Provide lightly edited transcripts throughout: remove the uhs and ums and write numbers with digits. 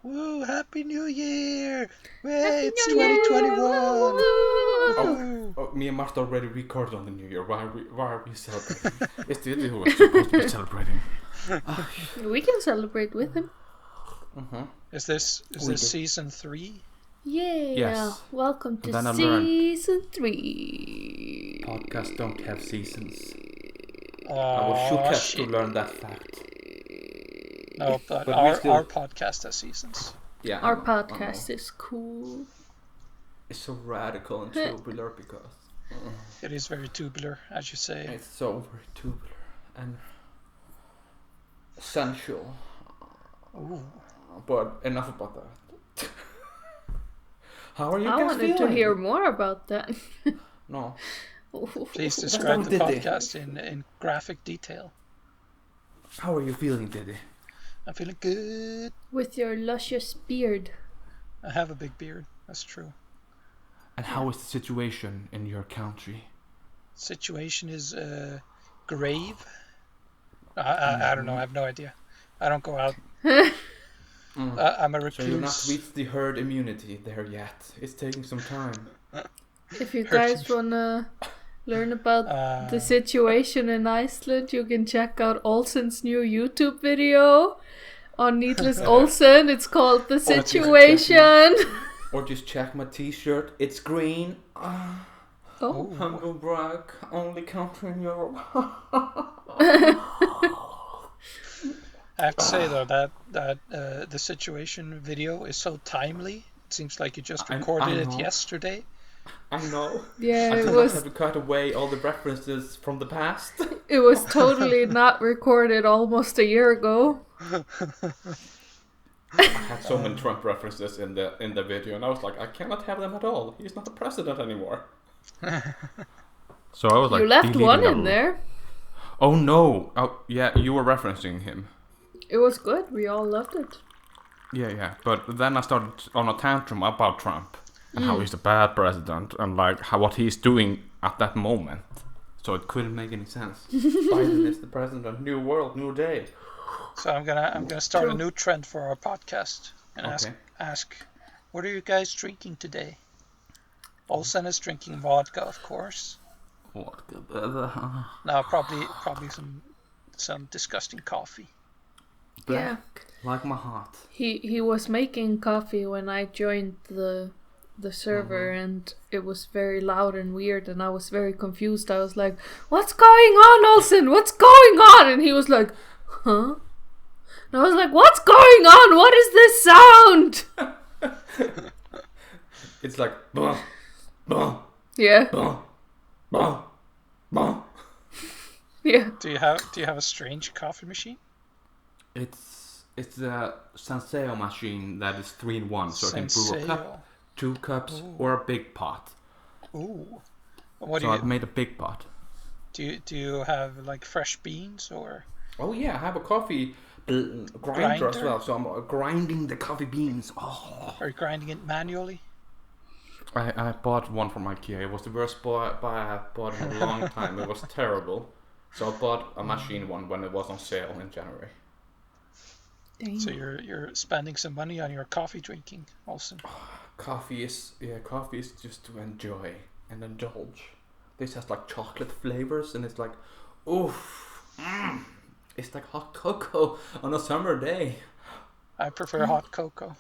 Woo! Happy New Year! Happy It's New Year! 2021! Me and Marta already recorded on the New Year. Why are we celebrating? It's the who was supposed to be celebrating. We can celebrate with him. Is this season 3? Yeah. Yes. Welcome to And then I learned season 3. Podcasts don't have seasons. I Oh, was shook to shit. learn that fact. No, but we our still- podcast has seasons. Yeah, Our I know. podcast is cool. It's so radical and tubular because It is very tubular, as you say. it's so very tubular and sensual. Ooh. But enough about that. How are you I guys wanted feeling? to hear more about that. No. Please describe the Diddy. podcast in graphic detail. How are you feeling, Diddy? I'm feeling good. With your luscious beard. I have a big beard. That's true. And how is the situation in your country? Situation is grave. I don't know. I have no idea. I don't go out. I'm a So you're not recluse. reached the herd immunity there yet. It's taking some time. If you guys wanna learn about the situation in Iceland, you can check out Olsen's new YouTube video on Needless Olsen. It's called The Situation. Or just check my t-shirt. It's green. Oh. Humble brag. Only country in Europe. I have to say though that the situation video is so timely. It seems like you just recorded I it know. yesterday. I know. Yeah, I it did not was have to cut away all the references from the past. it was totally not recorded almost a year ago. I had so many Trump references in the video, and I was like, I cannot have them at all. He's not the president anymore. So I was like, You left one deleting in there. Oh no! Oh yeah, you were referencing him. It was good. We all loved it. Yeah. But then I started on a tantrum about Trump and how he's a bad president and like what he's doing at that moment. So it couldn't make any sense. Biden is the president. New world, new day. So I'm gonna start a new trend for our podcast and ask, what are you guys drinking today? Olsen is drinking vodka, of course. What? Now probably some disgusting coffee. Yeah. Like my heart. He was making coffee when I joined the server, and it was very loud and weird, and I was very confused. I was like, "What's going on, Olsen? What's going on?" And he was like, "Huh?" And I was like, "What's going on? What is this sound?" It's like bah, bah, Yeah. bah, bah, bah. Yeah. Do you have a strange coffee machine? It's a Senseo machine that is 3-in-1, so I can brew a cup, 2 cups, or a big pot. Ooh. What So I've made a big pot. do you have like fresh beans or? Oh yeah, I have a coffee grinder as well, so I'm grinding the coffee beans. Oh. Are you grinding it manually? I bought one from IKEA. It was the worst buy I bought in a long time. It was terrible. So I bought a machine one when it was on sale in January. Dang. So you're spending some money on your coffee drinking, Olsen. Coffee is just to enjoy and indulge. This has like chocolate flavors, and it's like, oof, it's like hot cocoa on a summer day. I prefer hot cocoa.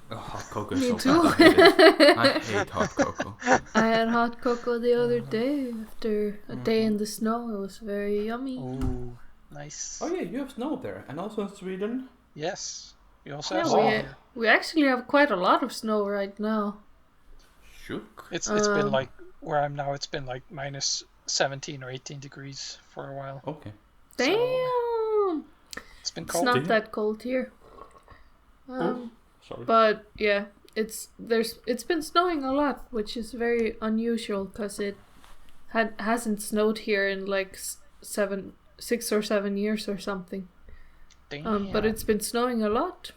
Oh, hot cocoa is Me so too. bad. I hate hot cocoa. I had hot cocoa the other day after a day in the snow. It was very yummy. Ooh, nice. Oh yeah, you have snow there, and also in Sweden. Yes. We also Yeah, have snow here. we actually have quite a lot of snow right now. Shook. It's been like where I'm now. It's been like minus 17 or 18 degrees for a while. Okay. Damn! It's been It's cold. not that cold here. Sorry. But yeah, it's been snowing a lot, which is very unusual because it hasn't snowed here in like 6 or 7 years or something. Damn. But it's been snowing a lot.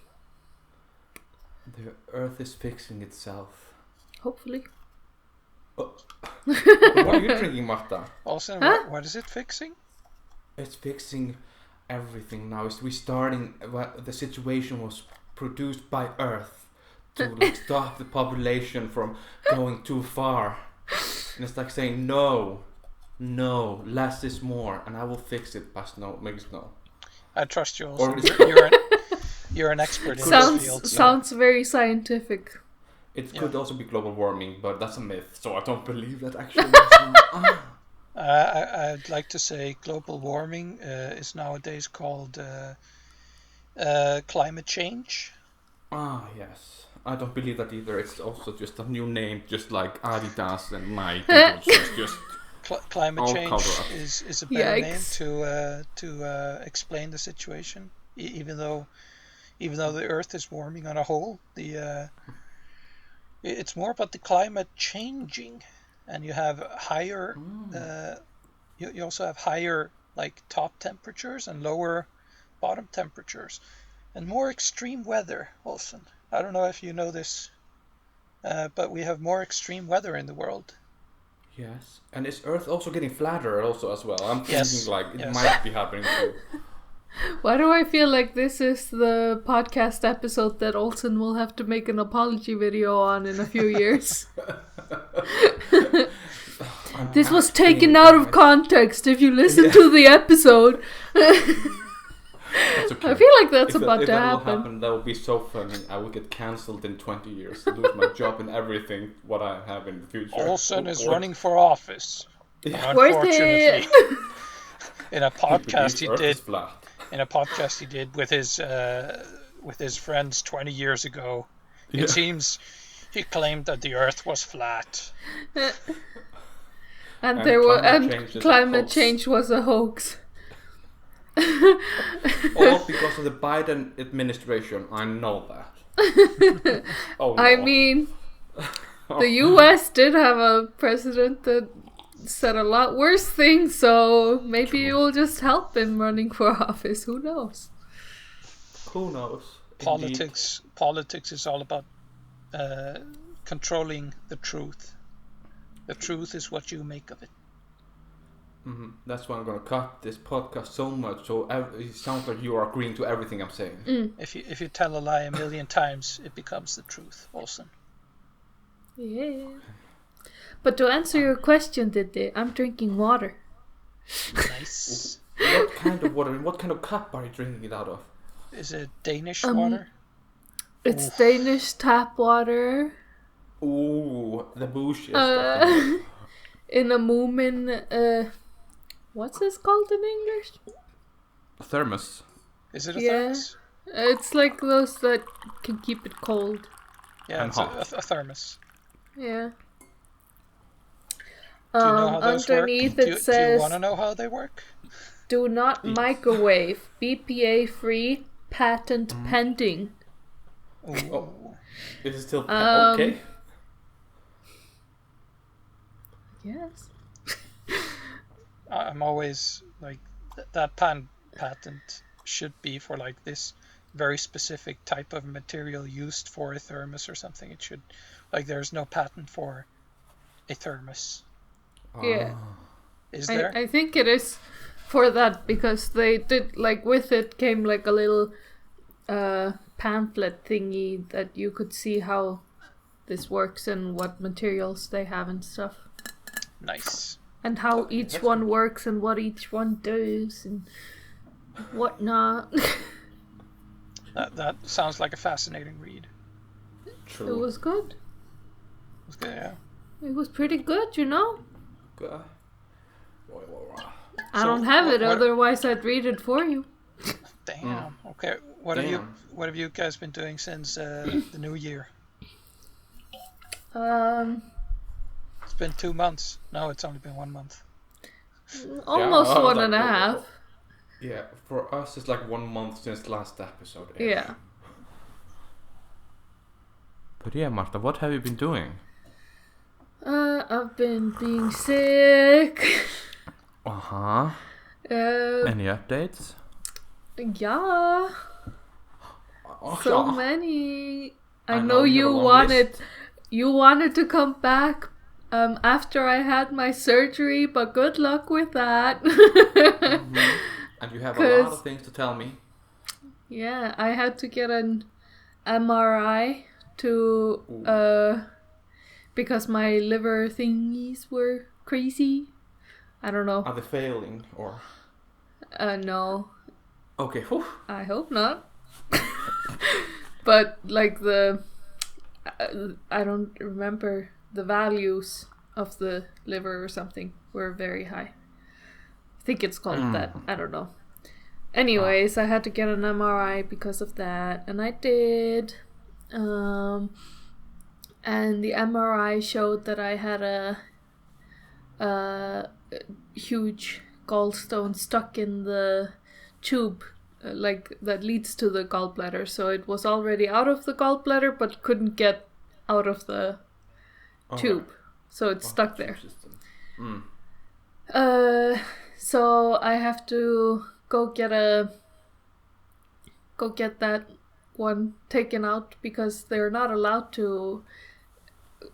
The earth is fixing itself. Hopefully. What are you drinking, Marta? Olsen, Huh? what is it fixing? It's fixing everything now. It's restarting. The situation was produced by Earth to like stop the population from going too far. And it's like saying no, less is more, and I will fix it by making snow. I trust you also. Or You're an expert in this field. Sounds very scientific. It could also be global warming, but that's a myth, so I don't believe that actually. I'd like to say global warming is nowadays called climate change. Yes. I don't believe that either. It's also just a new name, just like Adidas and Nike. just climate change is a better name to explain the situation. Even though the Earth is warming on a whole, it's more about the climate changing, and you have higher. You also have higher like top temperatures and lower bottom temperatures, and more extreme weather. Olsen, I don't know if you know this, but we have more extreme weather in the world. Yes, and is Earth also getting flatter also as well? I'm thinking it might be happening too. Why do I feel like this is the podcast episode that Olsen will have to make an apology video on in a few years? This was taken out of context if you listen to the episode. That's okay. I feel like that's about to happen. happen. Will happen. That would be so funny. I will get cancelled in 20 years, lose my job and everything, what I have in the future. Olsen is running for office. Yeah. Unfortunately, in a podcast he did with his friends 20 years ago, it seems he claimed that the Earth was flat. And climate change was a hoax. All because of the Biden administration. I know that. Oh, no. I mean, the US did have a president that said a lot worse things, so maybe it will just help him running for office. Who knows? Who knows? Politics is all about controlling the truth. The truth is what you make of it. Mm-hmm. That's why I'm going to cut this podcast so much so it sounds like you are agreeing to everything I'm saying. If you tell a lie a million times, it becomes the truth, Olsen. Yeah. But to answer your question, Diddy, I'm drinking water. Nice. What kind of water? What kind of cup are you drinking it out of? Is it Danish water? It's Danish tap water. Ooh, the bullshit. In a Moomin, what's this called in English? A thermos. Is it a thermos? It's like those that can keep it cold. Yeah, it's a thermos. Yeah. Do you know how those underneath work? It says, do you want to know how they work? Do not microwave. BPA free. Patent pending. Ooh. Oh. Is it still okay? Yes. I'm always like that patent should be for like this very specific type of material used for a thermos or something. It should there's no patent for a thermos. Yeah. Is there? I think it is for that because they did with it came a little pamphlet thingy that you could see how this works and what materials they have and stuff. Nice. And how each one works and what each one does and whatnot. That sounds like a fascinating read. True. It was good. It was good, yeah. It was pretty good, you know? Good. I don't have it, otherwise I'd read it for you. Damn. Okay. What have you guys been doing since the new year? It's been 2 months. No, it's only been 1 month. Almost one and a half. Yeah, for us it's 1 month since last episode. Yeah. But yeah, Marta, what have you been doing? I've been being sick. Uh-huh. Any updates? Yeah. So many. I know you wanted to come back after I had my surgery, but good luck with that. And you have a lot of things to tell me. Yeah, I had to get an MRI to because my liver thingies were crazy. I don't know. Are they failing or? No. Okay. Whew. I hope not. But like I don't remember the values of the liver or something were very high. I think it's called that. I don't know. Anyways, I had to get an MRI because of that, and I did. And the MRI showed that I had a huge gallstone stuck in the tube, like that leads to the gallbladder. So it was already out of the gallbladder, but couldn't get out of the tube. So it's stuck there. So I have to go get that one taken out because they're not allowed to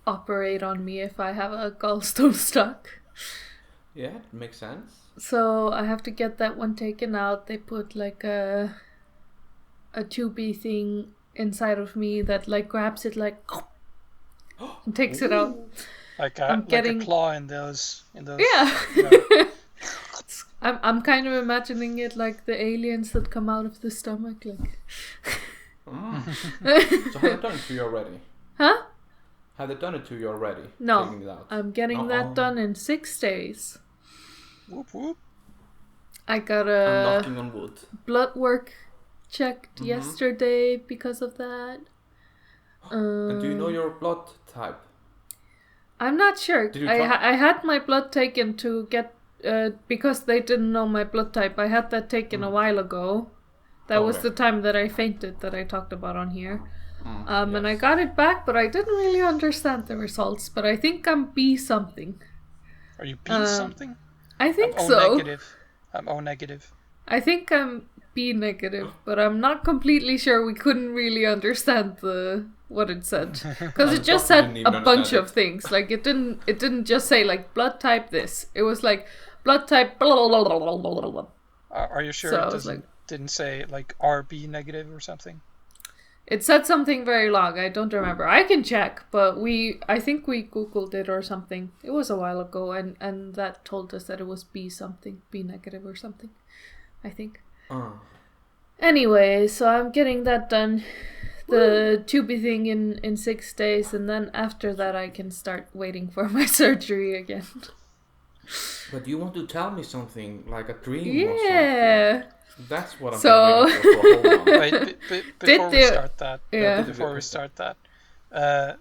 operate on me if I have a gallstone stuck. Yeah, it makes sense. So I have to get that one taken out. They put like a tubey thing inside of me that like grabs it like and takes it out. Like a claw in those. Yeah. You know. I'm kind of imagining it like the aliens that come out of the stomach, like. So have they done it to you already? Huh? Have they done it to you already? No, Taking it out? I'm getting that done in 6 days. Whoop whoop. I got I'm knocking on wood. blood work checked yesterday because of that. And do you know your blood type? I'm not sure. Did you I had my blood taken to get because they didn't know my blood type. I had that taken a while ago. That was the time that I fainted that I talked about on here. And I got it back, but I didn't really understand the results. But I think I'm B something. Are you B something? I think I'm O so. negative. I'm O negative. I think I'm B negative, but I'm not completely sure. We couldn't really understand what it said because it just said a bunch of things. Like it didn't just say like blood type this. It was like blood type blah blah blah blah blah blah. Are you sure it didn't say like RB negative or something? It said something very long. I don't remember. I can check, but I think we Googled it or something. It was a while ago, and that told us that it was B something, B negative or something. I think. Anyway, so I'm getting that done, the tubey thing in 6 days, and then after that I can start waiting for my surgery again. But you want to tell me something, like a dream or something? That's what I'm waiting for a whole month. Wait, before we start that,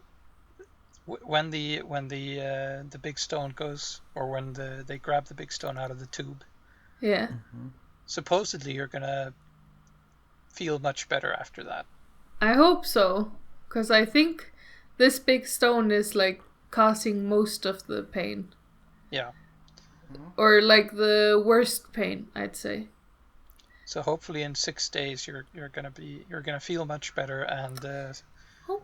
when the big stone goes, or when they grab the big stone out of the tube, supposedly you're gonna feel much better after that. I hope so, because I think this big stone is like causing most of the pain. Yeah. Or like the worst pain, I'd say. So hopefully in 6 days you're gonna feel much better and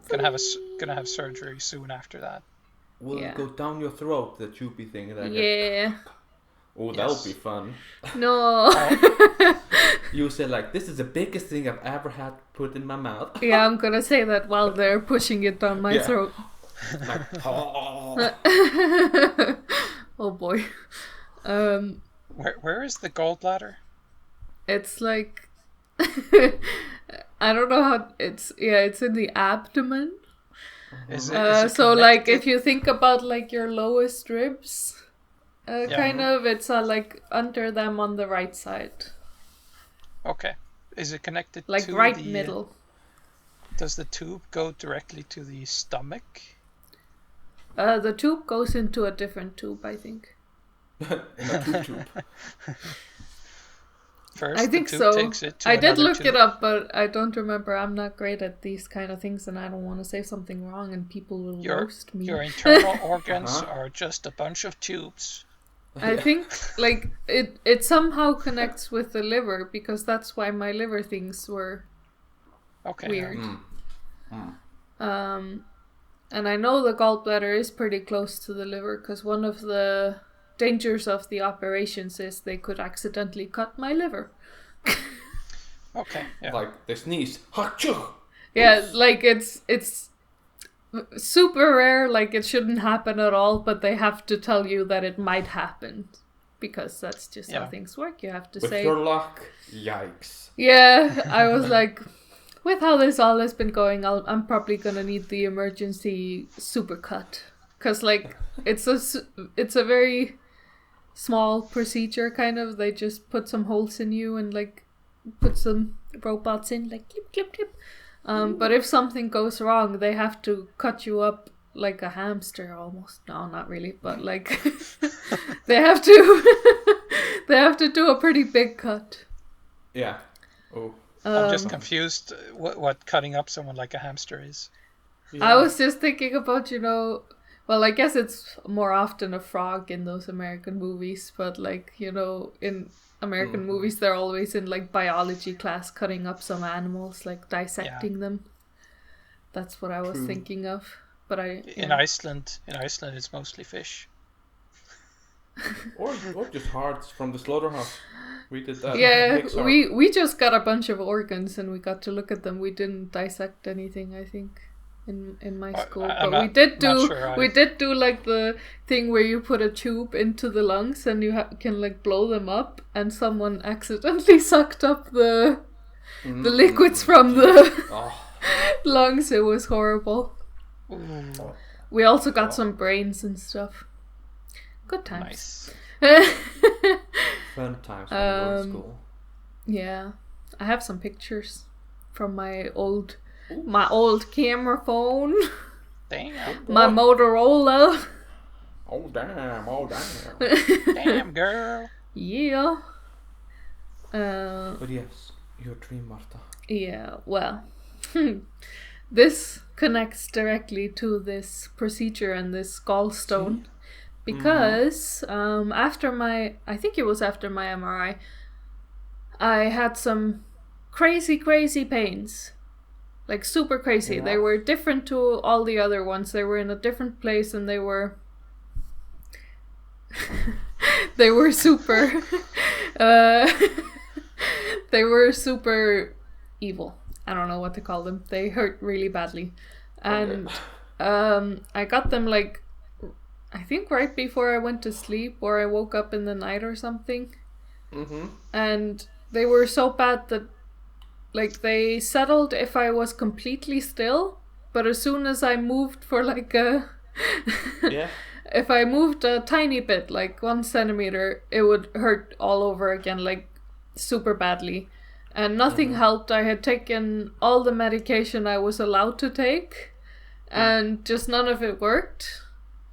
gonna have surgery soon after that. Will it go down your throat, the tubey thing? Yeah. Oh, that'll be fun. No. You said like, this is the biggest thing I've ever had put in my mouth. Yeah, I'm gonna say that while they're pushing it down my throat. Like, oh boy. Where is the gallbladder? It's like I don't know how it's in the abdomen. Is it so like if you think about like your lowest ribs, kind of, it's like under them on the right side. Okay. Is it connected like to right the middle? Does the tube go directly to the stomach? The tube goes into a different tube, I think. Tube. First, I think so. I did look it up, but I don't remember. I'm not great at these kind of things, and I don't want to say something wrong, and people will roast me. Your internal organs are just a bunch of tubes. I think like it somehow connects with the liver, because that's why my liver things were weird. And I know the gallbladder is pretty close to the liver, because one of the dangers of the operations is they could accidentally cut my liver. Okay. Yeah. Like they sneeze. Achoo! Yeah, like it's super rare, like it shouldn't happen at all, but they have to tell you that it might happen. Because that's just how things work. You have to say... With your luck, yikes. Yeah, I was like, with how this all has been going, I'm probably gonna need the emergency supercut. Because, like, it's a very small procedure, kind of. They just put some holes in you and, like, put some robots in, like, clip, clip, clip. But if something goes wrong, they have to cut you up like a hamster almost. No, not really, but like they have to do a pretty big cut. Yeah. Oh. I'm just confused what cutting up someone like a hamster is. Yeah. I was just thinking about, well, I guess it's more often a frog in those American movies, but like, in American movies they're always in like biology class cutting up some animals, like dissecting them. That's what I was thinking of. But in Iceland it's mostly fish. or just hearts from the slaughterhouse. We did that. Yeah, we just got a bunch of organs and we got to look at them. We didn't dissect anything, I think, in my school. But we did do like the thing where you put a tube into the lungs and you can like blow them up, and someone accidentally sucked up the liquids from the lungs. It was horrible. We also got some brains and stuff. Good times. Nice. Fun times when we were in school. Yeah, I have some pictures from my old camera phone. Damn. My Motorola. Oh damn! Damn, girl. Yeah. But yes, your dream, Marta. Yeah. Well, this connects directly to this procedure and this gallstone. Because after my MRI, I had some crazy pains. Like super crazy. Yeah. They were different to all the other ones. They were in a different place and they were super they were super evil. I don't know what to call them. They hurt really badly. And I got them like I think right before I went to sleep, or I woke up in the night or something. And they were so bad that like they settled if I was completely still, but as soon as I moved for like if I moved a tiny bit, like 1 centimeter, it would hurt all over again, like super badly. And nothing helped. I had taken all the medication I was allowed to take, and just none of it worked.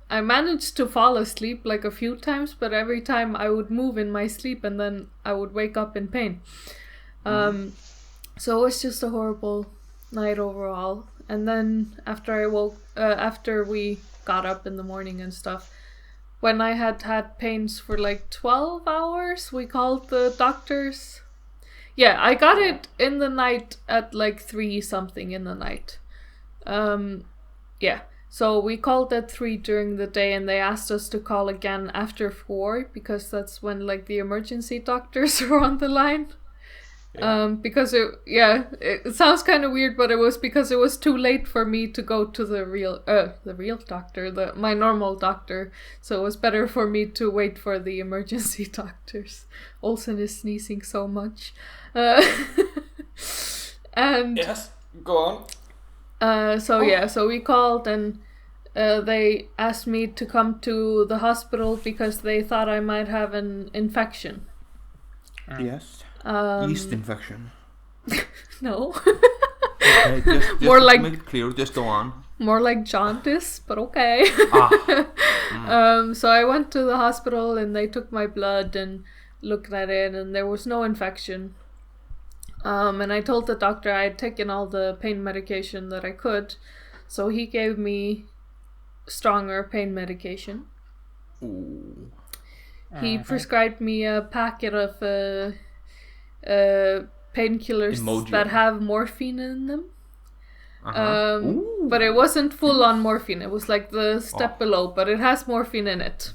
I managed to fall asleep like a few times, but every time I would move in my sleep and then I would wake up in pain. So it was just a horrible night overall. And then after we got up in the morning and stuff, when I had pains for like 12 hours, we called the doctors. Yeah, I got it in the night at like 3 something in the night. Yeah. So we called at 3 during the day, and they asked us to call again after 4 because that's when like the emergency doctors were on the line. Yeah. Because it sounds kind of weird, but it was because it was too late for me to go to the real doctor, my normal doctor. So it was better for me to wait for the emergency doctors. Olsen is sneezing so much. And yes, go on. So we called and they asked me to come to the hospital because they thought I might have an infection. Yes. Yeast infection. No. Okay, just more like, make it clear, just go on. More like jaundice, but okay. So I went to the hospital and they took my blood and looked at it, and there was no infection. And I told the doctor I had taken all the pain medication that I could, so he gave me stronger pain medication. Ooh. He prescribed me a packet of painkillers that have morphine in them. But it wasn't full on morphine. It was like the step below, but it has morphine in it.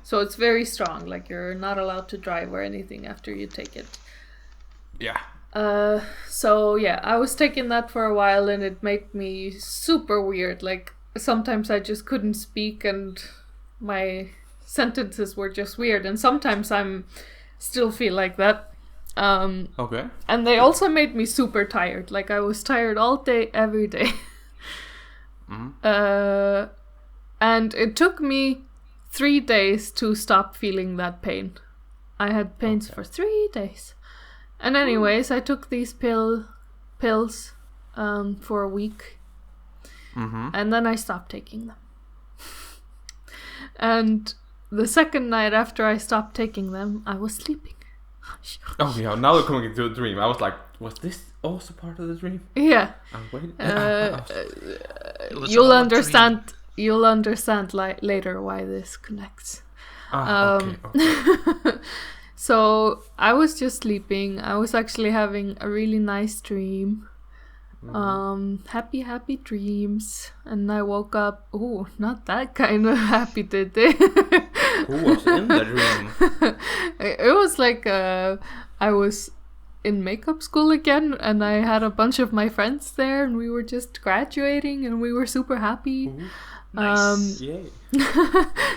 So it's very strong. Like you're not allowed to drive or anything after you take it. Yeah. So yeah, I was taking that for a while and it made me super weird. Like sometimes I just couldn't speak and my sentences were just weird, and sometimes I'm still feel like that. Okay. And they also made me super tired. Like I was tired all day, every day. And it took me 3 days to stop feeling that pain. I had pains for 3 days. And anyways, I took these pills for a week. And then I stopped taking them. And the second night after I stopped taking them, I was sleeping. Oh yeah, now they're coming into a dream. I was like, was this also part of the dream? Yeah. I'm waiting. You'll understand. You'll understand later why this connects. Okay. So I was just sleeping. I was actually having a really nice dream. Happy dreams. And I woke up. Oh, not that kind of happy, did they? Who was in the dream? It was like I was in makeup school again, and I had a bunch of my friends there, and we were just graduating, and we were super happy. Ooh. Nice. Yay.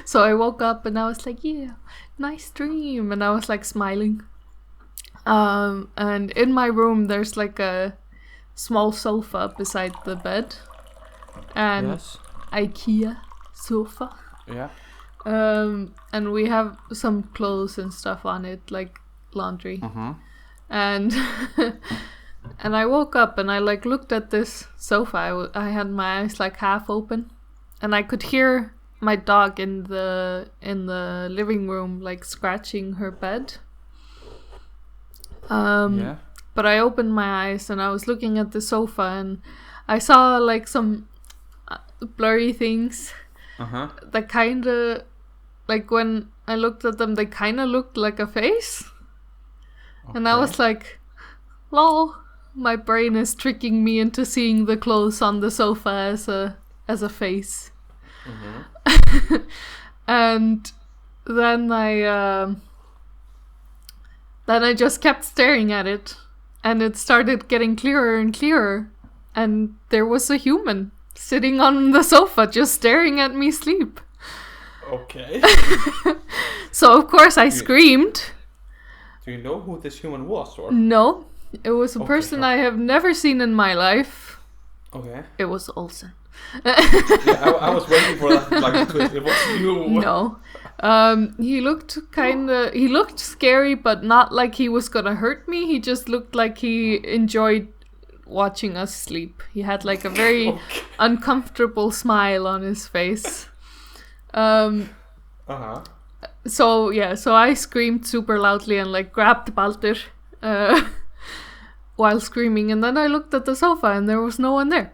So I woke up and I was like, yeah, nice dream, and I was like smiling. And in my room there's like a small sofa beside the bed, and Yes. IKEA sofa. Yeah. And we have some clothes and stuff on it, like laundry. And and I woke up and I like looked at this sofa. I had my eyes like half open, and I could hear my dog in the living room like scratching her bed. Yeah. But I opened my eyes and I was looking at the sofa, and I saw like some blurry things that kind of, like when I looked at them, they kind of looked like a face. And I was like, lol, my brain is tricking me into seeing the clothes on the sofa as a face. And then I just kept staring at it, and it started getting clearer and clearer, and there was a human sitting on the sofa just staring at me sleep. Okay. So of course I screamed. Do you know who this human was, or? No, it was a person I have never seen in my life. Okay. It was Olsen. Yeah, I was waiting for that like twist. It was you. No. He looked scary, but not like he was gonna hurt me. He just looked like he enjoyed watching us sleep. He had like a very uncomfortable smile on his face. So I screamed super loudly and like grabbed Baldur while screaming, and then I looked at the sofa and there was no one there.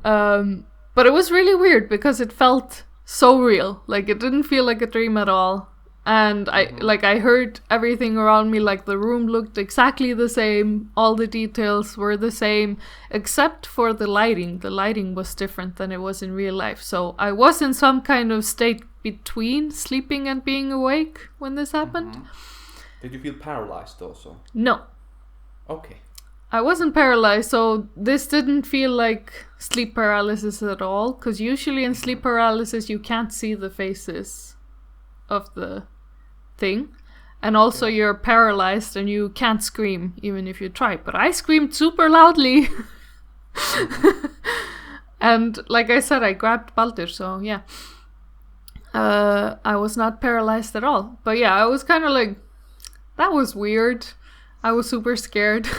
But it was really weird because it felt so real. Like it didn't feel like a dream at all. And I heard everything around me, like the room looked exactly the same, all the details were the same, except for the lighting. The lighting was different than it was in real life. So I was in some kind of state between sleeping and being awake when this happened. Did you feel paralyzed also? No. Okay. I wasn't paralyzed, so this didn't feel like sleep paralysis at all, because usually in sleep paralysis you can't see the faces of the thing, and also you're paralyzed and you can't scream even if you try. But I screamed super loudly. And like I said, I grabbed Baldur, so yeah. I was not paralyzed at all. But yeah, I was kind of like, that was weird. I was super scared.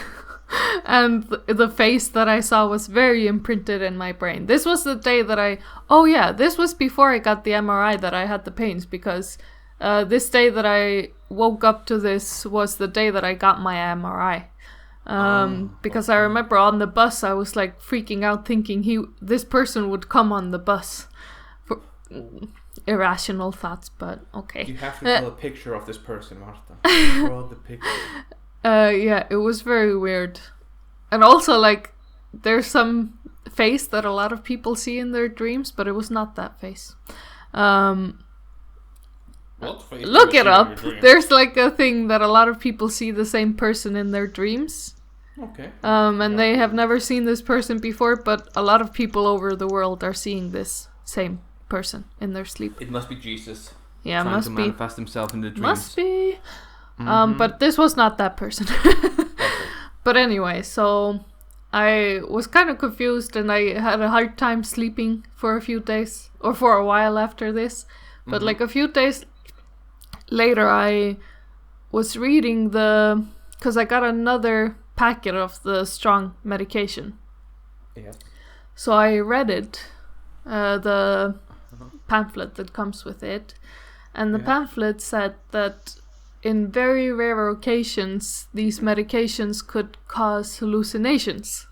And the face that I saw was very imprinted in my brain. This was the day that this was before I got the MRI that I had the pains, because this day that I woke up to this was the day that I got my MRI. Because I remember on the bus I was like freaking out, thinking this person would come on the bus. For irrational thoughts, but okay. You have to draw a picture of this person, Marta. Draw the picture. Yeah, it was very weird. And also, like, there's some face that a lot of people see in their dreams, but it was not that face. What face Look do you it see in up. your dreams? There's like a thing that a lot of people see the same person in their dreams. Okay. And they have never seen this person before, but a lot of people over the world are seeing this same person in their sleep. It must be Jesus. Yeah, trying must to be. manifest himself in the dreams. Must be. Mhm. But this was not that person. But anyway, so I was kind of confused and I had a hard time sleeping for a few days or for a while after this. But like a few days later, I was reading because I got another packet of the strong medication. Yes. So I read it, the pamphlet that comes with it. And the pamphlet said that in very rare occasions, these medications could cause hallucinations.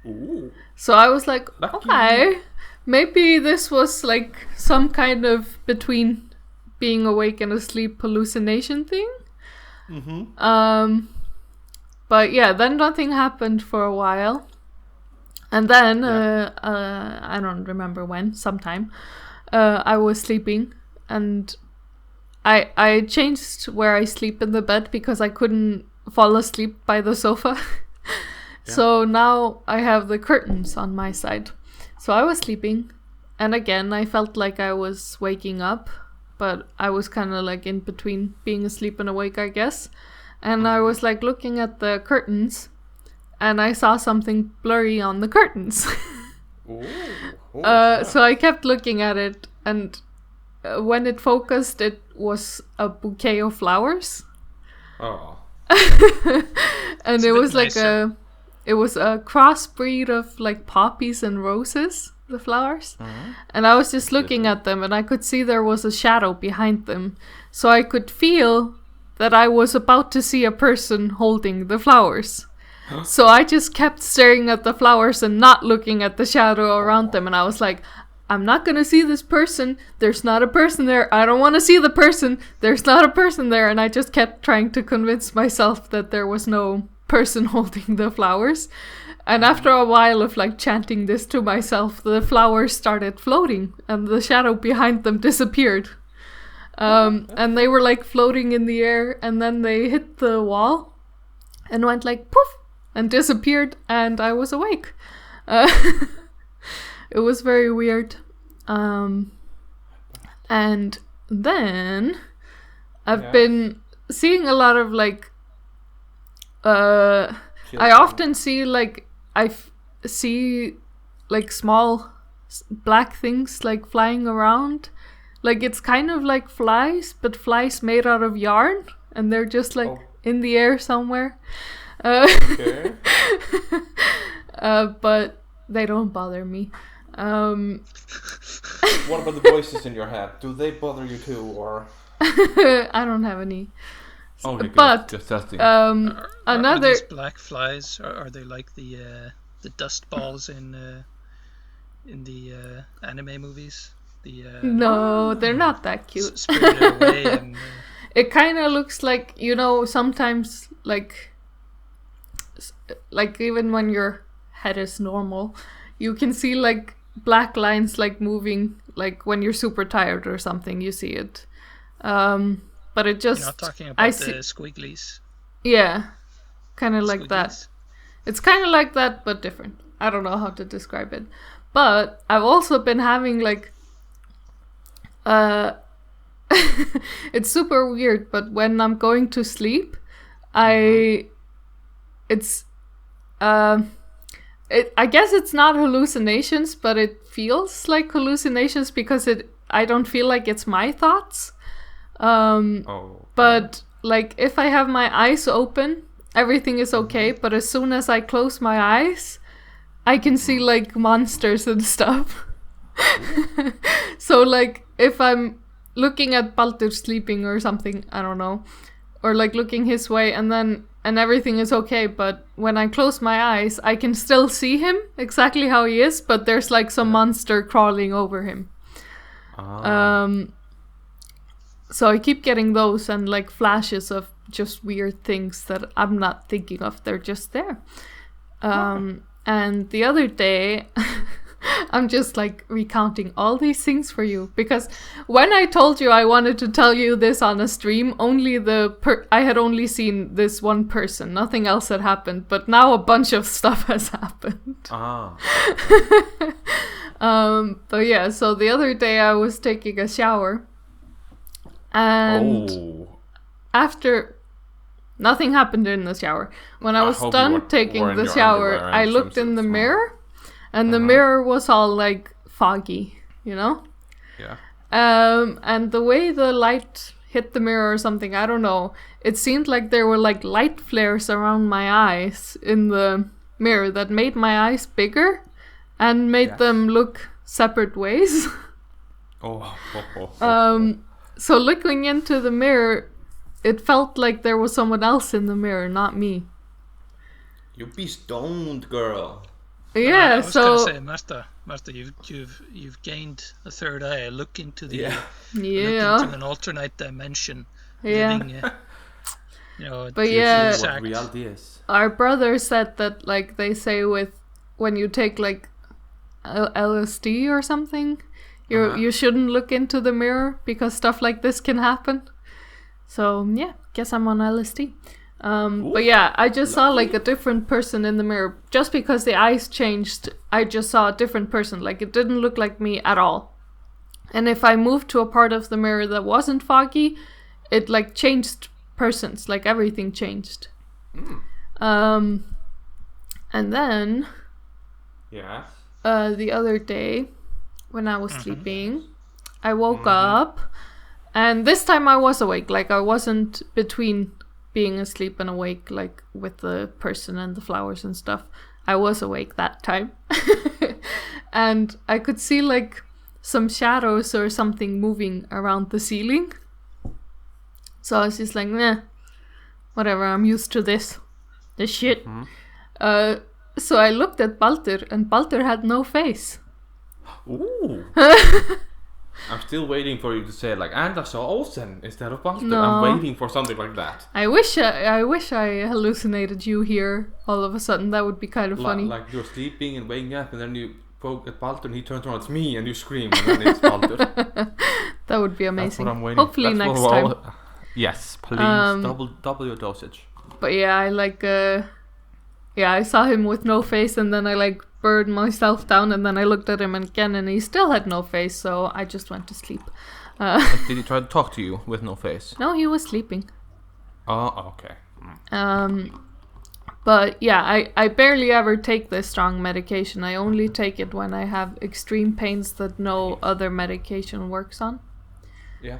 Ooh. So I was like, Lucky. okay, maybe this was like some kind of between being awake and asleep hallucination thing. But yeah, then nothing happened for a while. And then, I don't remember when, sometime, I was sleeping and I changed where I sleep in the bed because I couldn't fall asleep by the sofa. So now I have the curtains on my side. So I was sleeping and again I felt like I was waking up, but I was kind of like in between being asleep and awake, I guess. And I was like looking at the curtains and I saw something blurry on the curtains. So I kept looking at it and when it focused, it was a bouquet of flowers. Oh. And it was like it was a crossbreed of like poppies and roses, the flowers. And I was just looking at them and I could see there was a shadow behind them. So I could feel that I was about to see a person holding the flowers. So I just kept staring at the flowers and not looking at the shadow around them. And I was like, I'm not gonna see this person. There's not a person there. I don't want to see the person. There's not a person there. And I just kept trying to convince myself that there was no person holding the flowers. And after a while of like chanting this to myself, the flowers started floating and the shadow behind them disappeared. And they were like floating in the air and then they hit the wall and went like poof and disappeared and I was awake. It was very weird. And then I've been seeing a lot of like I often see like see like small black things like flying around. Like it's kind of like flies, but flies made out of yarn and they're just like in the air somewhere. Okay. But they don't bother me. What about the voices in your head? Do they bother you too, or? I don't have any. Okay, but just testing. Are another these black flies? Are they like the dust balls in the anime movies? no, they're not that cute. Spirited Away and It kind of looks like, you know, sometimes like even when your head is normal, you can see like black lines like moving, like when you're super tired or something, you see it. But it just... You're not talking about the squigglies? Yeah, kind of like that. Squigglies? It's kind of like that, but different. I don't know how to describe it. But I've also been having like... it's super weird, but when I'm going to sleep, I guess it's not hallucinations, but it feels like hallucinations because I don't feel like it's my thoughts. But like if I have my eyes open, everything is okay. But as soon as I close my eyes, I can see like monsters and stuff. So like if I'm looking at Baldur sleeping or something, I don't know, or like looking his way and everything is okay, but when I close my eyes, I can still see him exactly how he is, but there's like some monster crawling over him. So I keep getting those and like flashes of just weird things that I'm not thinking of. They're just there. And the other day, I'm just like recounting all these things for you because when I told you I wanted to tell you this on a stream, only I had only seen this one person, nothing else had happened. But now a bunch of stuff has happened. But yeah, so the other day I was taking a shower, and after. Nothing happened in the shower. When I was done taking the shower, I looked in the mirror, and the mirror was all like foggy, you know? Yeah. And the way the light hit the mirror or something, I don't know. It seemed like there were like light flares around my eyes in the mirror that made my eyes bigger and made them look separate ways. So looking into the mirror, it felt like there was someone else in the mirror, not me. You be stoned, girl. Yeah, I was gonna say, Marta, you've gained a third eye. Look into the look into an alternate dimension. Living, but yeah, what reality is. Our brother said that like they say when you take like LSD or something, you shouldn't look into the mirror because stuff like this can happen. So yeah, guess I'm on LSD. But yeah, I just saw like a different person in the mirror. Just because the eyes changed, I just saw a different person. Like it didn't look like me at all. And if I moved to a part of the mirror that wasn't foggy, it like changed persons. Like everything changed. And then the other day when I was sleeping, I woke up. And this time I was awake, like I wasn't between being asleep and awake, like with the person and the flowers and stuff. I was awake that time. And I could see like some shadows or something moving around the ceiling. So I was just like, nah, whatever, I'm used to this shit. So I looked at Baldur, and Baldur had no face. Ooh. I'm still waiting for you to say like, and I saw Olsen instead of Baldur. No. I'm waiting for something like that. I wish I hallucinated you here all of a sudden. That would be kind of funny. Like you're sleeping and waking up, and then you poke at Baldur, and he turns around, it's me, and you scream, and then it's Baldur. That would be amazing. That's what I'm waiting. Hopefully next time. Yes, please double your dosage. But yeah, I like I saw him with no face, and then I like burned myself down, and then I looked at him again, and he still had no face, so I just went to sleep. Did he try to talk to you with no face? No, he was sleeping. Oh, okay. But yeah, I barely ever take this strong medication. I only take it when I have extreme pains that no other medication works on. Yeah.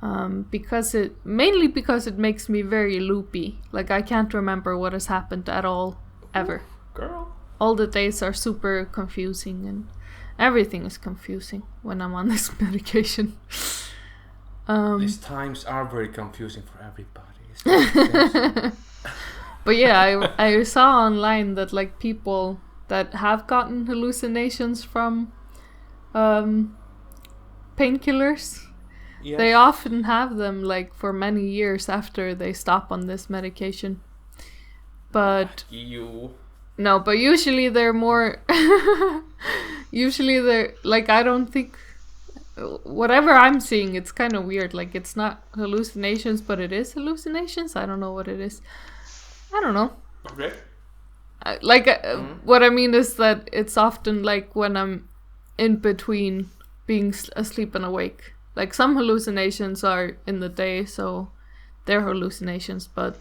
Mainly because it makes me very loopy. Like I can't remember what has happened at all, ever. Girl. All the days are super confusing, and everything is confusing when I'm on this medication. These times are very confusing for everybody. But yeah, I saw online that like people that have gotten hallucinations from painkillers, they often have them like for many years after they stop on this medication. But no, but usually they're more usually they're like, I don't think, whatever I'm seeing, it's kind of weird. Like it's not hallucinations, but it is hallucinations. I don't know what it is. I don't know. Okay. What I mean is that it's often like when I'm in between being asleep and awake. Like some hallucinations are in the day, so they're hallucinations, but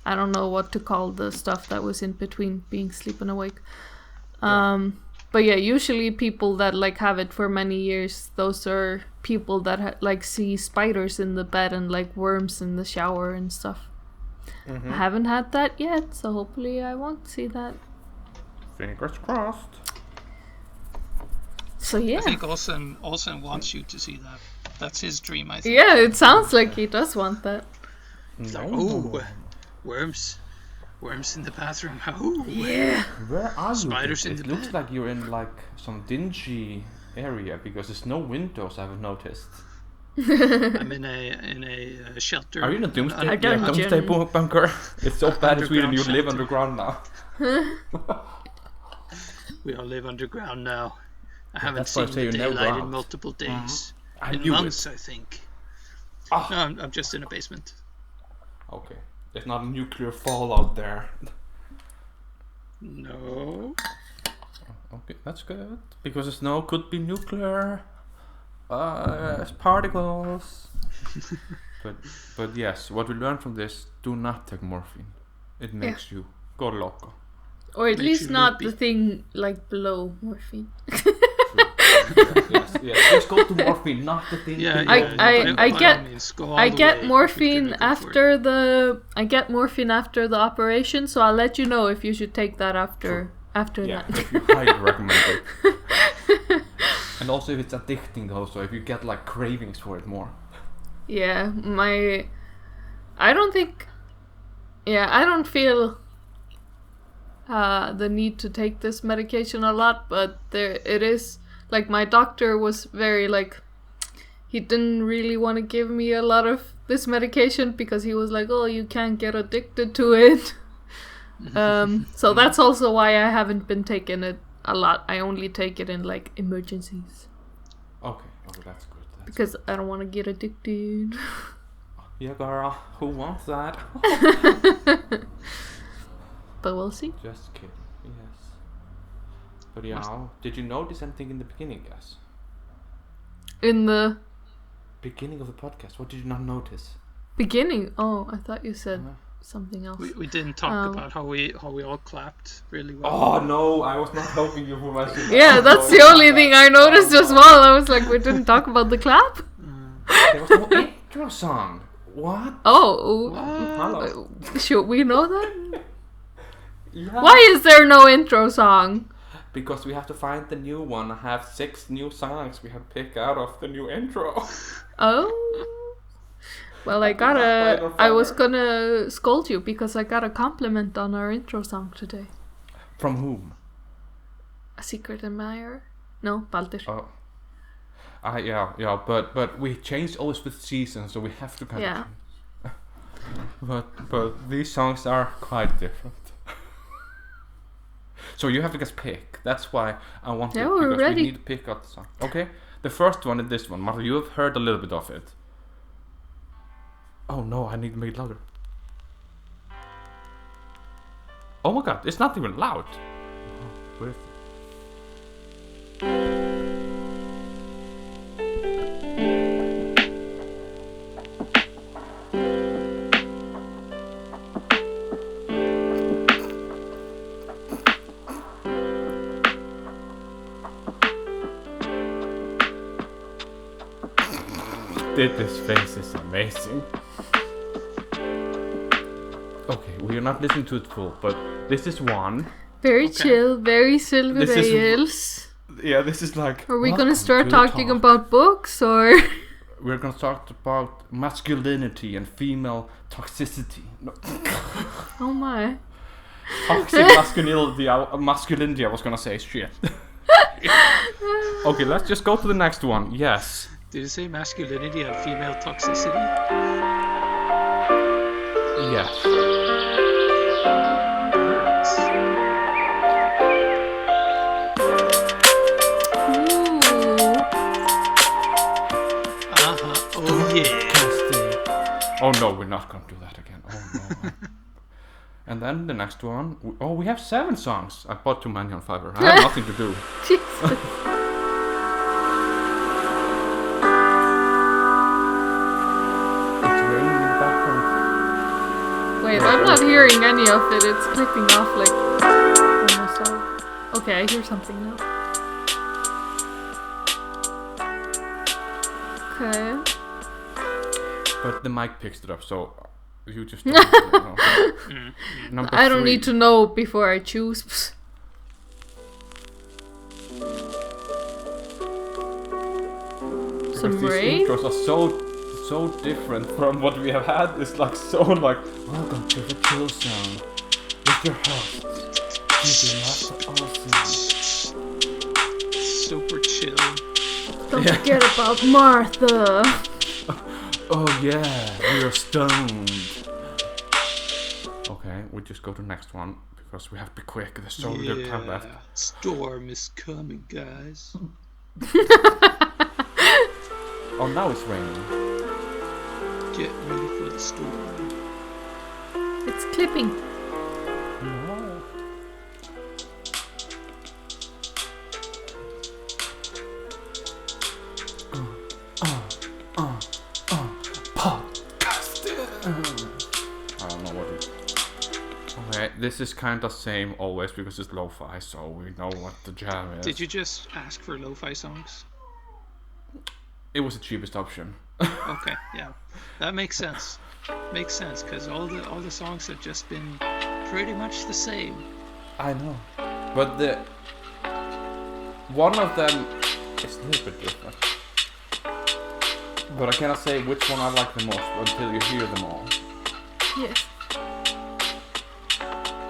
I don't know what to call the stuff that was in between being asleep and awake. But yeah, usually people that like have it for many years, those are people that like see spiders in the bed and like worms in the shower and stuff. I haven't had that yet, so hopefully I won't see that. Fingers crossed. So yeah. I think Olsen wants you to see that. That's his dream, I think. Yeah, it sounds like he does want that. He's like, oh, worms in the bathroom. Oh, yeah. Where are you? Spiders in the bed. It looks bed. like you're in like some dingy area because there's no windows. I've noticed. I'm in a shelter. Are you in a doomsday, dungeon. bunker? It's so bad in Sweden. You live underground now. We all live underground now. I haven't that's why I seen say the you never go daylight in out. multiple days. I In knew months, it. I think. Ah. No, I'm just in a basement. Okay. There's not a nuclear fallout there. No. Okay, that's good. Because the snow could be nuclear particles. but yes, what we learned from this: do not take morphine. It makes you go loco. Or at Makes least you not loopy. the thing like below morphine. yes. Just go to morphine, not the thing. Yeah, below yeah. morphine. I by get- all means, go all I the get way if morphine you're looking for it. after the operation, so I'll let you know if you should take that after Yeah, that. if you highly recommend it. And also if it's addicting also, if you get like cravings for it more. Yeah, I don't feel the need to take this medication a lot, but it is like my doctor was very like, he didn't really want to give me a lot of this medication because he was like, oh, you can't get addicted to it. So that's also why I haven't been taking it a lot. I only take it in like emergencies Okay, that's good. because I don't want to get addicted. Yeah, girl, who wants that? But we'll see. Just kidding, yes. But yeah, did you notice anything in the beginning, guys? In the Beginning of the podcast, what did you not notice? beginning, oh, I thought you said something else. We didn't talk about how we all clapped really well. Oh no, I was not helping you for my shit. Yeah, that's the only thing I noticed as well. I was like, we didn't talk about the clap? There was no intro song. What? Oh, Hello. should we know that? Yeah. Why is there no intro song? Because we have to find the new one. I have 6 new songs we have picked out of the new intro. Oh. Well, I was gonna scold you because I got a compliment on our intro song today. From whom? A secret admirer? No, Baldur. Oh. Yeah, but we changed always with seasons, so we have to kind Yeah. of. But these songs are quite different. So you have to just pick. That's why I want Yeah, to, we're because ready. we need to pick out the song. Okay, the first one is this one. Marta, you have heard a little bit of it. Oh no, I need to make it louder. Oh my god, it's not even loud. Oh, where is it? This face is amazing. Okay, we are not listening to it full, but this is one. Very chill, very Silver This is- Ales. Yeah, this is like. Are we gonna welcome start to talking talk. about books or? We're gonna talk about masculinity and female toxicity. No, Oh my. toxic masculinity. I was gonna say shit. Okay, let's just go to the next one. Yes. Did you say masculinity and female toxicity? Yes. Birds. Ooh. Oh yeah. Oh no, we're not gonna do that again. Oh no. And then the next one. We have 7 songs. I bought too many on Fiverr. I have nothing to do. Jesus. It's raining in the background. Wait, I'm not hearing any of it. It's clipping off like almost all. Okay, I hear something now. Okay. But the mic picks it up, so you just don't need to know. Number I don't 3. need to know before I choose. Some Because these rain? intros are so different from what we have had. It's like so like, welcome to the chill zone with your host, DJ Marta Olsen. Super chill. Don't forget about Martha. Oh yeah, we are stoned. Okay, we just go to the next one because we have to be quick. There's so little time left. Storm is coming, guys. Oh, now it's raining. Get ready for the storm. It's clipping. No. Podcasting. I don't know what it. Okay, this is kind of same always because it's lo-fi, so we know what the jam is. Did you just ask for lo-fi songs? It was the cheapest option. Okay, yeah, that makes sense. Makes sense because all the songs have just been pretty much the same. I know, but the one of them is a little bit different. But I cannot say which one I like the most until you hear them all. Yes.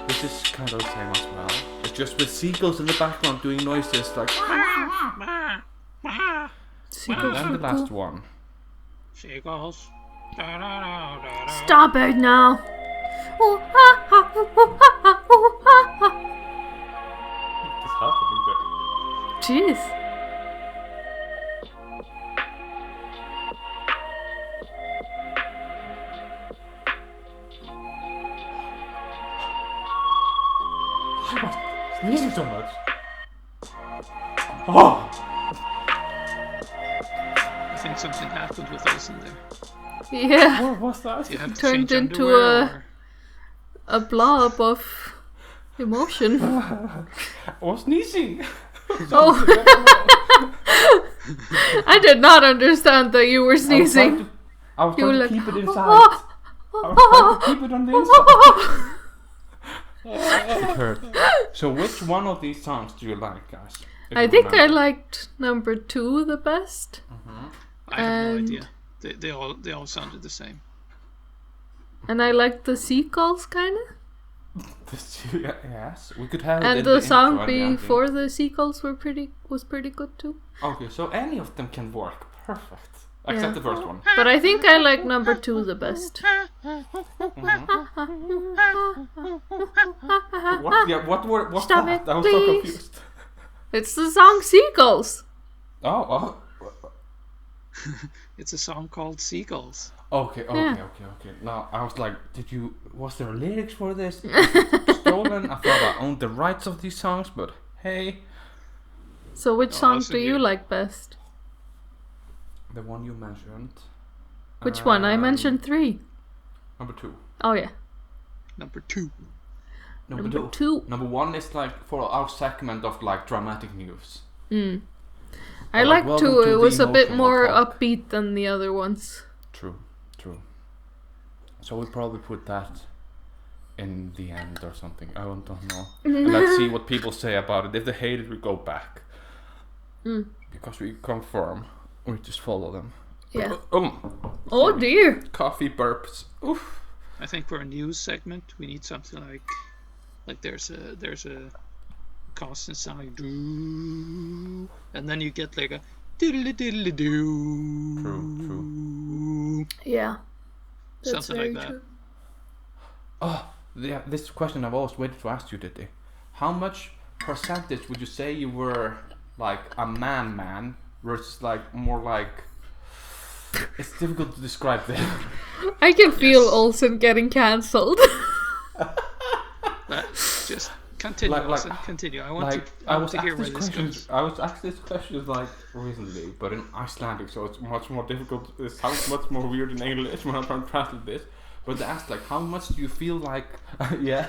This is kind of the same as well. It's just with seagulls in the background doing noises like. Seagulls And then the are last cool. one. Seagulls. Stop it now. It's happening there. Jeez. Sneezing so much. Oh! I think something happened with us in there. Yeah. What was that? Do you have to Turned change into underwear, a blob of emotion. I was sneezing. Oh. I did not understand that you were sneezing. I was You were trying to like, keep it inside. I was trying to keep it on the inside. It hurt. So which one of these songs do you like, guys? If I you think I remember. liked number 2 the best. I have no And- idea. They all sounded the same. And I liked the seagulls kinda. Yes, we could have it And in the intro song and the ending. before the seagulls was pretty good too. Okay, so any of them can work. Perfect. Except the first one. But I think I like number 2 the best. What? Yeah, what's Stop that? it, I was so please. confused. It's the song Seagulls. Oh. It's a song called Seagulls. Okay. Yeah. Now I was like, was there lyrics for this? Is it stolen? I thought I owned the rights of these songs, but hey. So which Oh, song listen, do you you- like best? The one you mentioned. Which one? I mentioned 3. Number 2. Oh yeah. Number 2. Number Number 2. 2. Number 1 is like for our segment of like dramatic news. I like, like welcome 2. to It the was a bit emotional more talk. upbeat than the other ones. True. So we'll probably put that in the end or something. I don't know. And let's see what people say about it. If they hate it, we go back. Because we confirm. We just follow them. Yeah. Oh Dear. coffee burps. Oof. I think for a news segment we need something like there's a constant sound like doo, and then you get like a diddly diddly doo. True. Yeah. That's Something very like that. true. Oh, yeah, this question I've always waited to ask you, Diddy. How much percentage would you say you were like a man versus like more like... It's difficult to describe this. I can feel Olsen getting cancelled. Just continue, Like- Wilson, continue. I want to hear where this goes. I was asked this question like recently, but in Icelandic, so it's much more difficult. It sounds much more weird in English when I'm trying to translate this. But they asked like, how much do you feel like, yeah,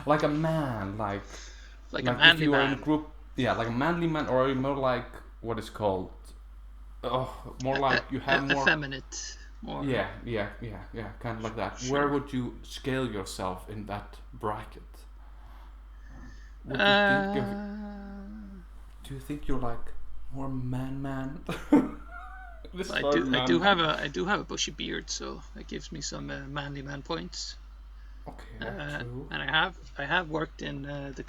like a man, like Like a if manly you are in a man. group, yeah, like a manly man, or are you more like what is called, more like you have more. Effeminate. Or Yeah, kind of like that. Sure. Where would you scale yourself in that bracket? Would you think do you think you're like more man? This I word do man. have a bushy beard, so that gives me some manly man points. Okay, true. And I have worked in the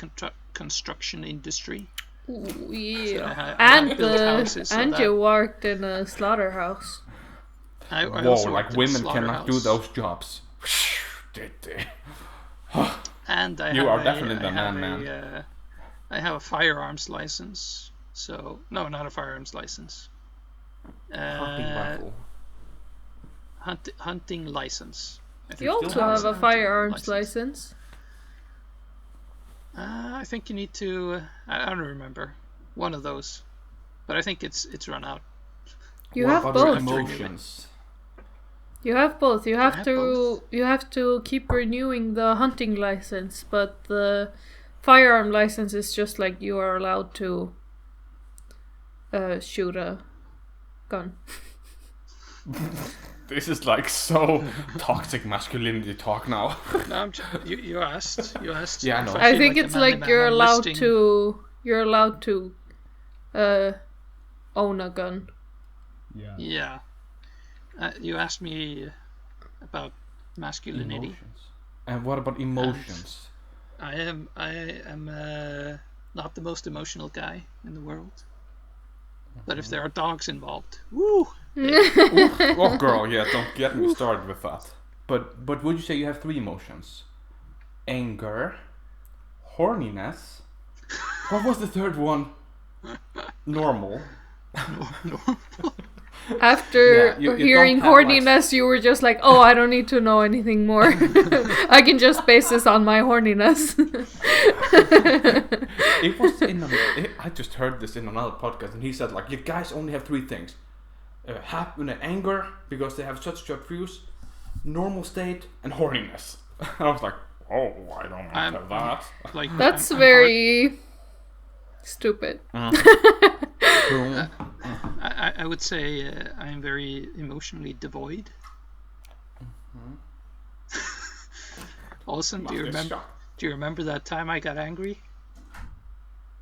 construction industry. Ooh, yeah. I and have built houses, so and that- you worked in a slaughterhouse. I Whoa, also like worked in a women cannot do slaughterhouse. those jobs. Did they? And You are definitely the man. I have a firearms license. So no, not a firearms license. Hunting rifle. Hunting license. You also have a firearms license. I think you need to. I don't remember one of those, but I think it's run out. You have both. Emotions. You have both. You have to keep renewing the hunting license, but the firearm license is just like you are allowed to shoot a gun. This is like so toxic masculinity talk now. No, you asked. Yeah, I know. I think it's like you're allowed to own a gun. Yeah. You asked me about masculinity. Emotions. And what about emotions? And I am not the most emotional guy in the world. But if there are dogs involved, woo! Oh, girl, yeah, don't get me started with that. But would you say you have 3 emotions? Anger, horniness. What was the third one? Normal. After hearing horniness, you were just like, "Oh, I don't need to know anything more. I can just base this on my horniness." It was I just heard this in another podcast, and he said like, "You guys only have 3 things: anger because they have such short fuse, normal state, and horniness." I was like, "Oh, I don't have that." Like that's very stupid. I would say I am very emotionally devoid. Olsen, do you remember that time I got angry?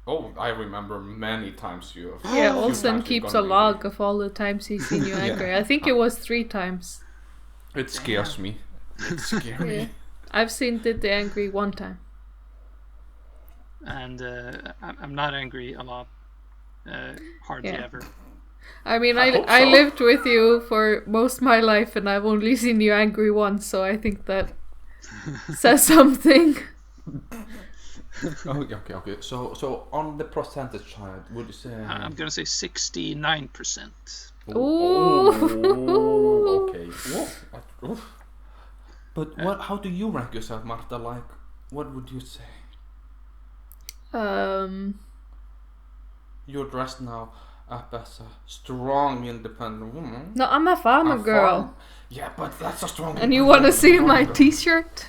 Oh, I remember many times you. Yeah, Olsen keeps a log of all the times he's seen you angry. I think it was 3 times. It scares me. It's scary. Yeah. I've seen Diddy angry 1 time. And I'm not angry a lot. Hardly ever. I mean, I lived with you for most of my life, and I've only seen you angry once, so I think that says something. Okay. So on the percentage side, would you say? I'm gonna say 69%. Ooh. Okay. Whoa. But what? How do you rank yourself, Marta? Like, what would you say? You're dressed now up as a strong, independent woman. No, I'm a farmer girl. Yeah, but that's a strong. And you want to see my T-shirt?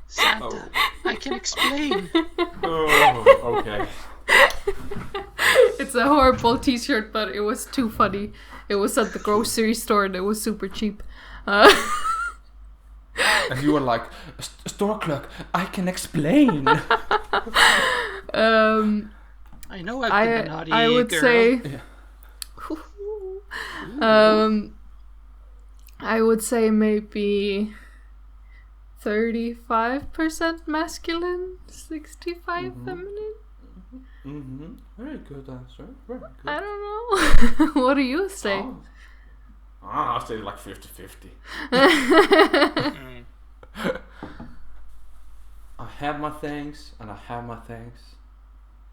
Santa, I can explain. Oh, okay. It's a horrible T-shirt, but it was too funny. It was at the grocery store and it was super cheap. And you were like, store clerk, I can explain. I know I've been a naughty I would girl. say. I would say maybe 35% masculine, 65 feminine. Mm-hmm. Very good answer. Very good. I don't know. What do you say? Oh. I'll say like 50-50. I have my things and I have my things,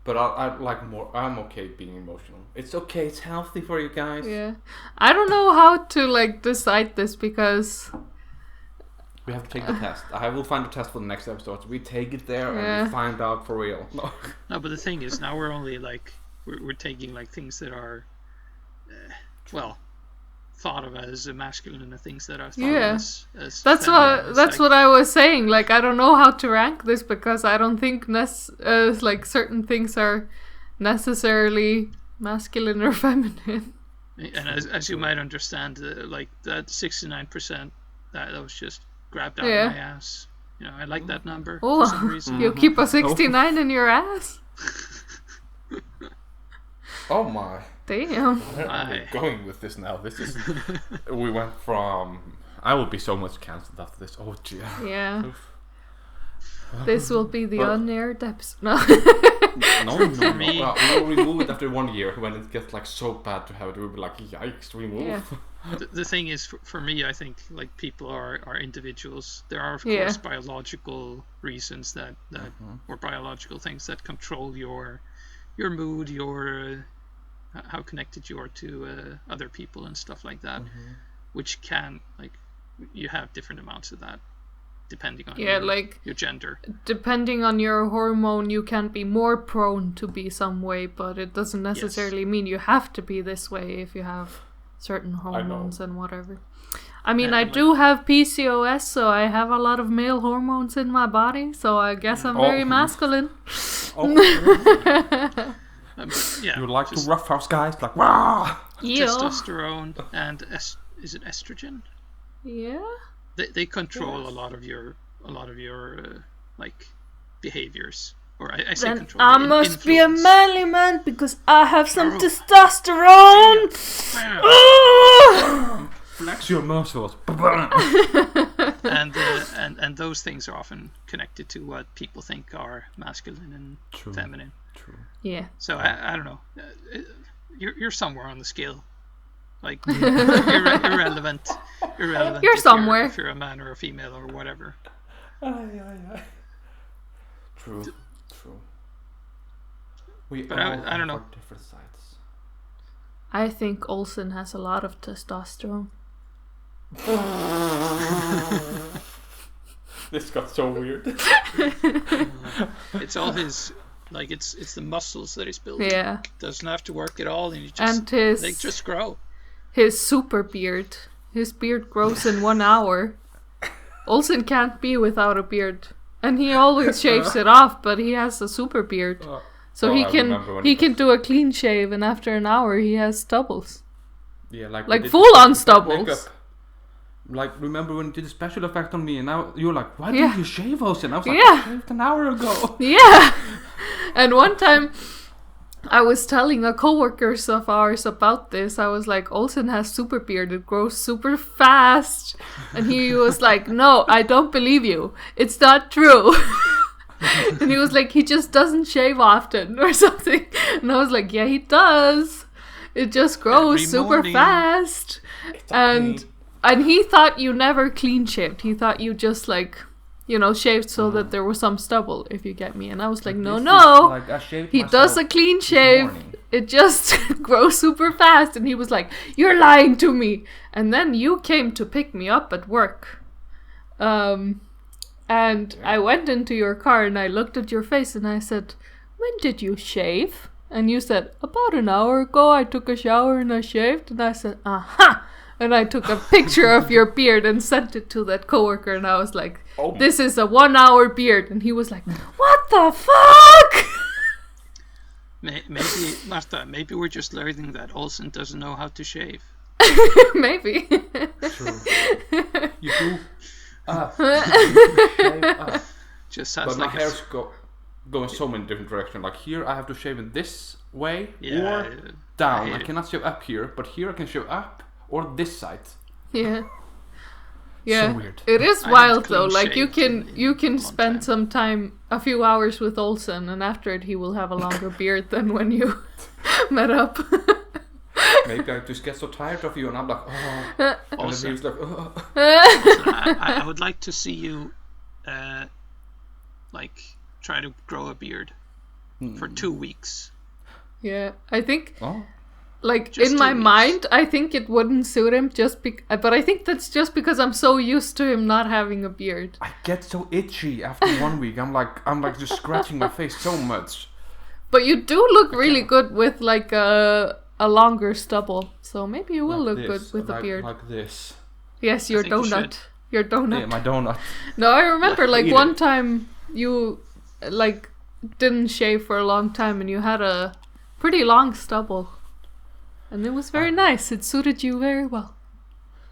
but I like more. I'm okay being emotional. It's okay. It's healthy for you guys. Yeah, I don't know how to like decide this because we have to take the test. I will find the test for the next episode. We take it there and we find out for real. No, but the thing is, now we're only like we're taking like things that are, thought of as masculine and the things that are thought of as that's what I was saying. Like, I don't know how to rank this because I don't think like certain things are necessarily masculine or feminine. And as you might understand, like that 69%, that was just grabbed out of my ass. You know, I like that number for some reason. You keep a 69 in your ass? Oh my. Damn. Where are we going with this now? This is. We went from. I will be so much cancelled after this. Oh, gee. Yeah. This will be the unaired episode. No. No. We will remove it after 1 year when it gets like so bad to have it. We'll be like, yikes, remove. Yeah. the thing is, for me, I think like people are individuals. There are of Yeah. course biological reasons that or biological things that control your mood, your how connected you are to other people and stuff like that, which can like you have different amounts of that depending on your gender. Depending on your hormone, you can be more prone to be some way, but it doesn't necessarily mean you have to be this way if you have certain hormones and whatever. I mean, I do have PCOS, so I have a lot of male hormones in my body, so I guess I'm very masculine. You like to roughhouse guys, like wow. Testosterone and is it estrogen? Yeah. They control a lot of your like behaviors, or I say Then control. I must be a manly man because I have some testosterone. Flex your muscles. and those things are often connected to what people think are masculine and feminine. True. Yeah. So I don't know. You're somewhere on the scale. Like irrelevant. You're somewhere. If you're a man or a female or whatever. True. But I don't know. Different sides. I think Olsen has a lot of testosterone. This got so weird. It's all his, like it's the muscles that he's building. Yeah. Doesn't have to work at all, and they just grow. His super beard. His beard grows in 1 hour. Olsen can't be without a beard. And he always shaves it off, but he has a super beard. So he can do a clean shave, and after an hour he has stubbles. Yeah, like full on stubbles. Makeup. Like, remember when you did a special effect on me, and now you're like, why didn't you shave, Olsen? I was like, I shaved an hour ago. Yeah. And one time I was telling a coworker of ours about this. I was like, Olsen has super beard. It grows super fast. And he was like, no, I don't believe you. It's not true. And he was like, he just doesn't shave often or something. And I was like, yeah, he does. It just grows super fast. And he thought you never clean shaved. He thought you just like, shaved so that there was some stubble, if you get me. And I was like, no. Like, he does a clean shave. It just grows super fast. And he was like, you're lying to me. And then you came to pick me up at work. And I went into your car and I looked at your face and I said, when did you shave? And you said, about an hour ago I took a shower and I shaved. And I said, aha! And I took a picture of your beard and sent it to that coworker. And I was like, this is a 1 hour beard. And he was like, what the fuck? Maybe, Marta, maybe we're just learning that Olsen doesn't know how to shave. Maybe. True. You do. Just has but like my hair's go in so many different directions. Like here I have to shave in this way or down. I cannot shave up here, but here I can shave up or this side. Yeah. So weird. It is wild though. Like you can spend some time, a few hours with Olsen, and after it he will have a longer beard than when you met up. Maybe I just get so tired of you and I'm like, Also, and he's like, I would like to see you like try to grow a beard for 2 weeks. Yeah, I think like just in my 2 weeks. mind I think it wouldn't suit him but I think that's just because I'm so used to him not having a beard. I get so itchy after 1 week. I'm like just scratching my face so much. But you do look really good with like a longer stubble, so maybe you will look good with a beard. Like this. Yes, your donut. Your donut. Yeah, my donut. No, I remember like one time you like didn't shave for a long time and you had a pretty long stubble. And it was very nice. It suited you very well.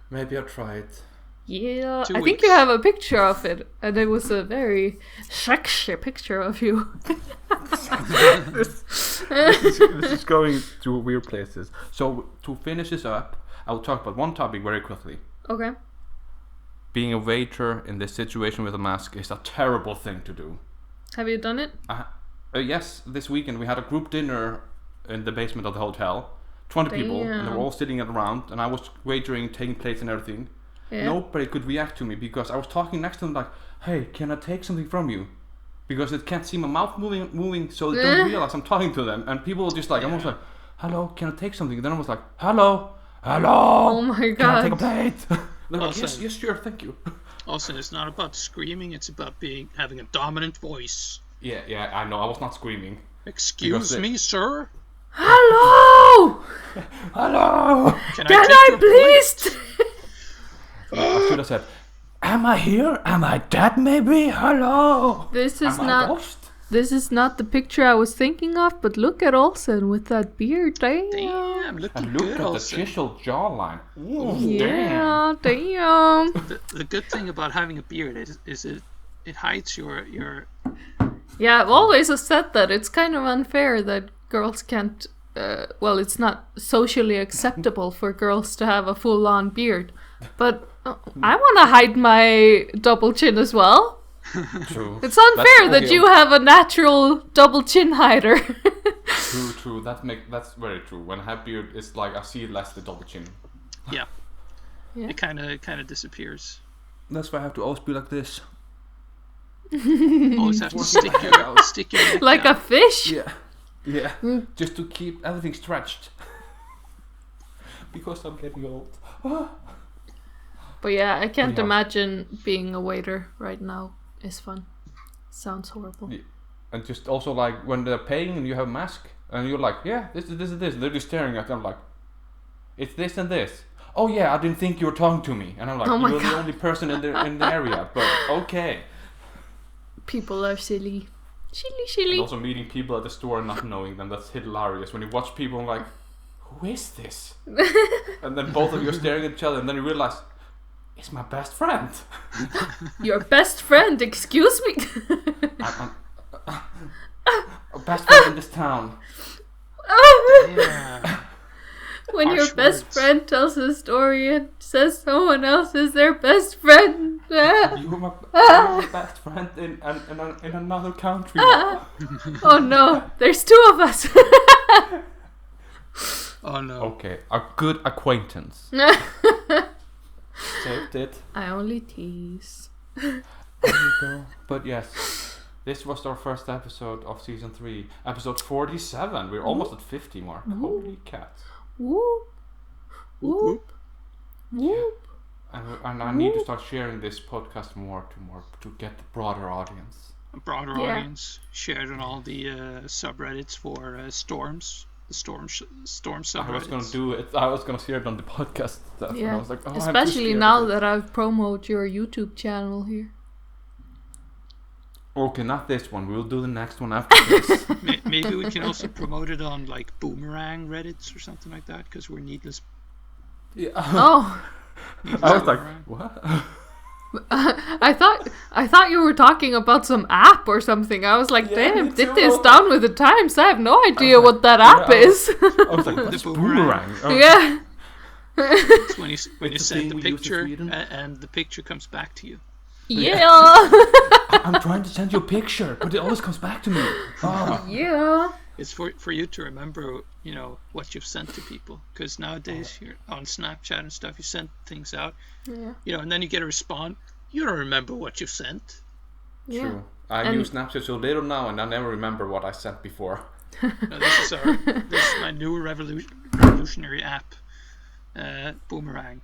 Maybe I'll try it. Yeah, 2 I think weeks. you have a picture of it, and it was a very sexy picture of you. This is going to weird places. So to finish this up, I will talk about one topic very quickly. Okay. Being a waiter in this situation with a mask is a terrible thing to do. Have you done it? Yes, this weekend we had a group dinner in the basement of the hotel. 20 people, and they were Damn. all sitting around, and I was wagering, taking plates and everything. Yeah. Nobody could react to me because I was talking next to them like, hey, can I take something from you? Because it can't see my mouth moving, so they don't realize I'm talking to them. And people were just like, almost like, hello, can I take something? And then I was like, hello. Oh my god. Can I take a plate? They're like, Awesome. yes, sure, thank you. Also, it's not about screaming, it's about having a dominant voice. Yeah, I know, I was not screaming. Excuse me, sir? Hello! Hello! Can Can take I your please? I should have said, am I here? Am I dead maybe? Hello! This is Am I a not. ghost? This is not the picture I was thinking of, but look at Olsen with that beard. Damn. Damn, looking And look good at also. the chiseled jawline. Ooh, Yeah, damn. The good thing about having a beard is it hides your Yeah, I've always said that it's kind of unfair that girls can't. Well, it's not socially acceptable for girls to have a full-on beard, but I want to hide my double chin as well. True. It's unfair that you have a natural double chin hider. True. That's very true. When I have beard, it's like I see less the double chin. yeah. Yeah. It kind of disappears. That's why I have to always be like this. Always have to stick your neck Like a out. fish. Yeah. Just to keep everything stretched. Because I'm getting old. But yeah, I can't Yeah. imagine being a waiter right now. Is fun. Sounds horrible. Yeah. And just also like when they're paying and you have a mask and you're like, yeah, this is this. They're just staring at them like, it's this and this. Oh yeah, I didn't think you were talking to me. And I'm like, Oh my you're the God. only person in the area, but okay. People are silly. And Silly. also meeting people at the store and not knowing them, that's hilarious. When you watch people and like, who is this? And then both of you are staring at each other and then you realize, it's my best friend. Your best friend, excuse me. I'm a best friend in this town. Yeah. When your Harsh best words. friend tells a story and says someone else is their best friend. You're my best friend in another country. Oh no, there's two of us. Oh no. Okay, a good acquaintance. Saved it. I only tease. There you go. But yes, this was our first episode of season 3, episode 47. We're almost at 50 mark. Holy cats! Whoop. Whoop. Whoop. And I need to start sharing this podcast more to get the broader audience. A broader Yeah. audience shared on all the subreddits for storms. The storm subreddits. I was gonna do it. I was gonna share it on the podcast stuff. And I Yeah. was like, oh, I'm too Especially scared now of it. that I've promoted your YouTube channel here. Okay, not this one. We'll do the next one after this. Maybe we can also promote it on like boomerang Reddits or something like that because we're needless. Yeah. Oh, I was like, boomerang. what? I thought you were talking about some app or something. I was like, Yeah, damn, me did too. this down with the times. I have no idea what that app yeah, is. I was like, The what's boomerang. boomerang? Oh, Yeah. It's when you the send thing the we use in picture Sweden. and the picture comes back to you. Yeah. I'm trying to send you a picture, but it always comes back to me. Oh. Yeah. It's for you to remember, you know, what you've sent to people. Because nowadays, you're on Snapchat and stuff, you send things out, Yeah. you know, and then you get a response. You don't remember what you've sent. Yeah. True. I And- use Snapchat so little now, and I never remember what I sent before. No, this is my new revolutionary app, Boomerang.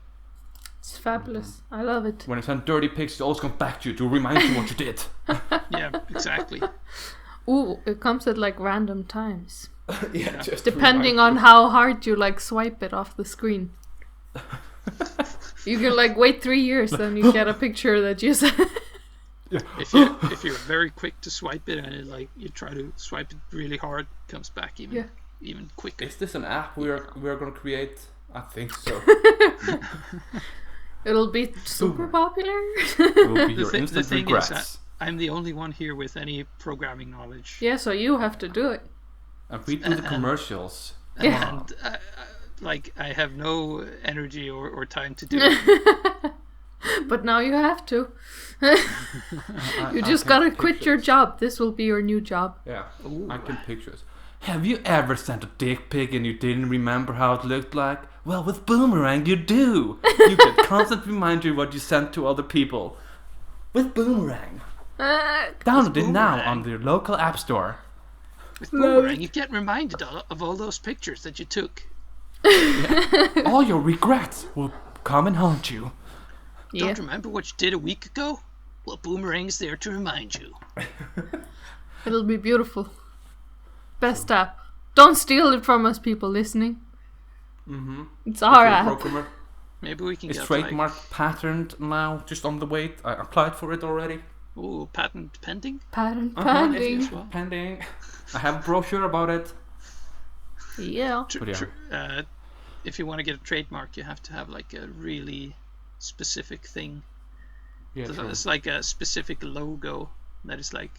It's fabulous. I love it. When I send dirty pics, it always comes back to you to remind you what you did. Yeah, exactly. Ooh, it comes at like random times. Yeah, just Depending on how hard you like swipe it off the screen. You can like wait 3 years, then you get a picture that you sent. If you're very quick to swipe it and you try to swipe it really hard, it comes back even quicker. Is this an app we are going to create? I think so. It'll be super popular. It will be your The instant thing regrets. is, I'm the only one here with any programming knowledge. Yeah, so you have to do it. And we do the commercials. Yeah. And I have no energy or time to do it. But now you have to. You I just can gotta take quit your pictures. job. This will be your new job. Yeah, Ooh. I can pictures. Have you ever sent a dick pic and you didn't remember how it looked like? Well, with Boomerang you do. You can constantly remind you what you sent to other people. With Boomerang. Download it now on your local app store. With Boomerang, you get reminded of all those pictures that you took. Yeah. All your regrets will come and haunt you. Yeah. Don't remember what you did a week ago? Well, Boomerang's there to remind you. It'll be beautiful. Best app. Don't steal it from us, people listening. Mm-hmm. It's our app. Programmer. Maybe we can It's get trademark patterned now, just on the wait. I applied for it already. Ooh, patent pending? Patent It's pending. pending. I have a brochure about it. Yeah. If you want to get a trademark, you have to have like a really specific thing. Yeah, true. It's like a specific logo that is like,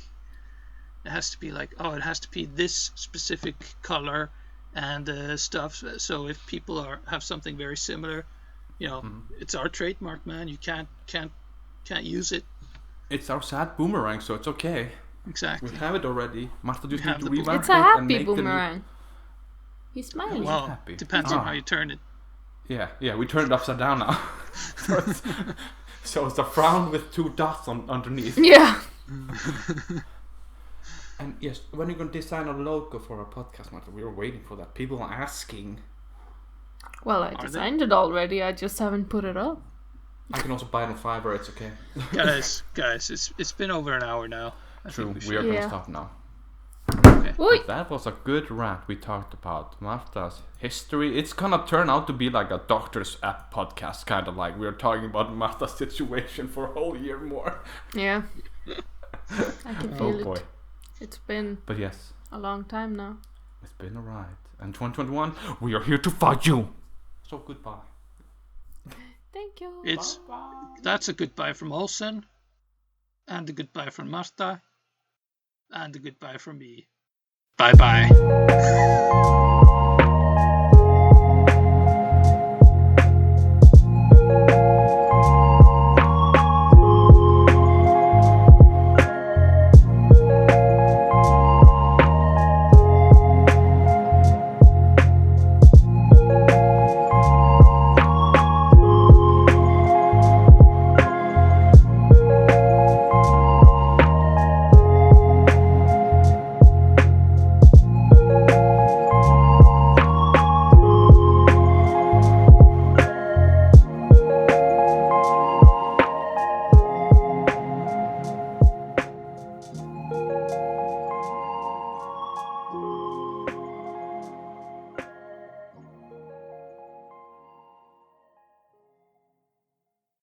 it has to be like, it has to be this specific color and stuff. So if people have something very similar, it's our trademark, man. You can't use it. It's our sad boomerang, so it's okay. Exactly. We have it already. Marta just need to revamp It's a it and happy make boomerang. He's smiling. Well, happy. depends on how you turn it. Yeah, we turned it upside down now. So it's a frown with 2 dots underneath. Yeah. And yes, when are you going to design a logo for our podcast, Marta? We were waiting for that. People are asking. Well, I designed it already. I just haven't put it up. I can also buy it on Fiverr. It's okay. guys, it's been over an hour now. True, we are going to stop now. Okay. But that was a good rant. We talked about Marta's history. It's gonna turn out to be like a doctor's app podcast, kind of like we're talking about Marta's situation for a whole year more. Yeah. I can feel it. Boy. It's been a long time now. It's been a ride. And 2021, we are here to fight you. So goodbye. Thank you. That's a goodbye from Olsen, and a goodbye from Marta, and a goodbye from me. Bye bye.